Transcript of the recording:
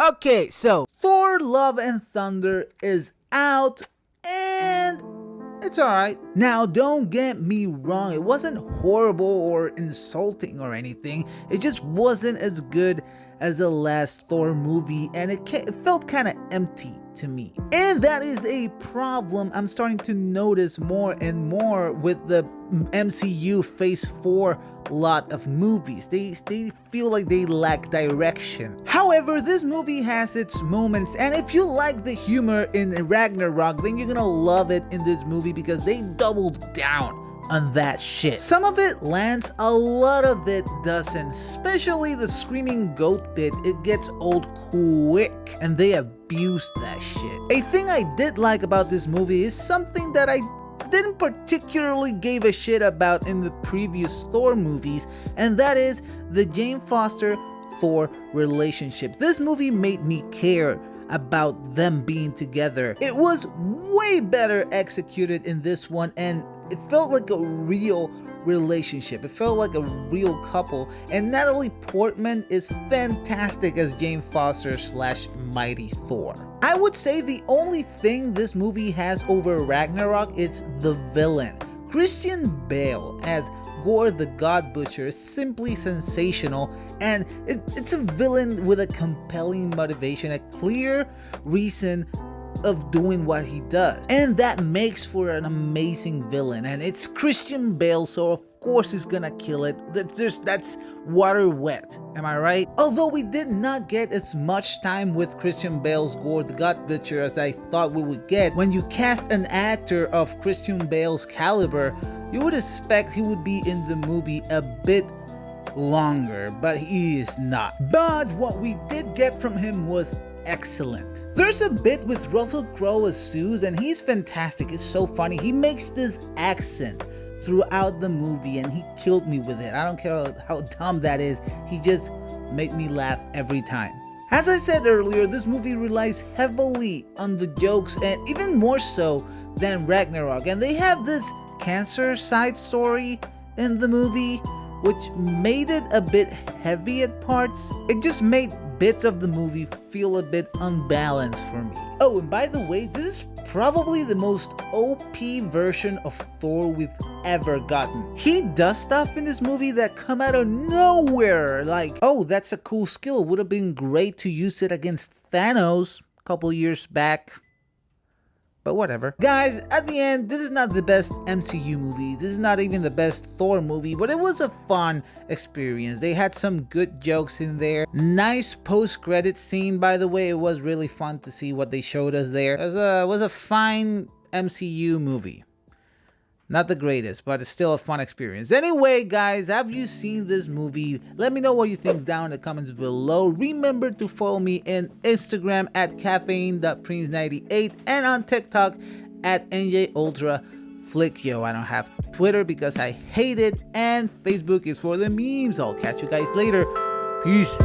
Okay, so Thor Love and Thunder is out and it's alright. Now, don't get me wrong, it wasn't horrible or insulting or anything. It just wasn't as good as the last Thor movie, and it felt kind of empty to me. And that is a problem I'm starting to notice more and more with the MCU Phase 4 lot of movies. They feel like they lack direction. However, this movie has its moments, and if you like the humor in Ragnarok, then you're gonna love it in this movie because they doubled down on that shit. Some of it lands, a lot of it doesn't, especially the screaming goat bit. It gets old quick, and they abused that shit. A thing I did like about this movie is something that I didn't particularly give a shit about in the previous Thor movies, and that is the Jane Foster Thor relationship. This movie made me care about them being together. It was way better executed in this one, and it felt like a real relationship. It felt like a real couple, and Natalie Portman is fantastic as Jane Foster / Mighty Thor. I would say the only thing this movie has over Ragnarok is the villain. Christian Bale as Gore the God Butcher is simply sensational, and it's a villain with a compelling motivation, a clear reason of doing what he does, and that makes for an amazing villain. And it's Christian Bale, so of course he's gonna kill it. That's water wet, am I right? Although we did not get as much time with Christian Bale's Gore the God Butcher as I thought we would get. When you cast an actor of Christian Bale's caliber, you would expect he would be in the movie a bit longer, but he is not. But what we did get from him was excellent. There's a bit with Russell Crowe as Zeus, and he's fantastic. It's so funny. He makes this accent throughout the movie, and he killed me with it. I don't care how dumb that is. He just made me laugh every time. As I said earlier, this movie relies heavily on the jokes, and even more so than Ragnarok. And they have this cancer side story in the movie, which made it a bit heavy at parts. It just made bits of the movie feel a bit unbalanced for me. Oh, and by the way, this is probably the most OP version of Thor we've ever gotten. He does stuff in this movie that come out of nowhere, like, oh, that's a cool skill, would have been great to use it against Thanos a couple years back. But whatever. Guys, at the end, this is not the best MCU movie. This is not even the best Thor movie, but it was a fun experience. They had some good jokes in there. Nice post-credit scene, by the way. It was really fun to see what they showed us there. It was a fine MCU movie. Not the greatest, but it's still a fun experience. Anyway, guys, have you seen this movie? Let me know what you think down in the comments below. Remember to follow me on Instagram at caffeine.prince98 and on TikTok at NJUltraFlickYo. I don't have Twitter because I hate it, and Facebook is for the memes. I'll catch you guys later. Peace.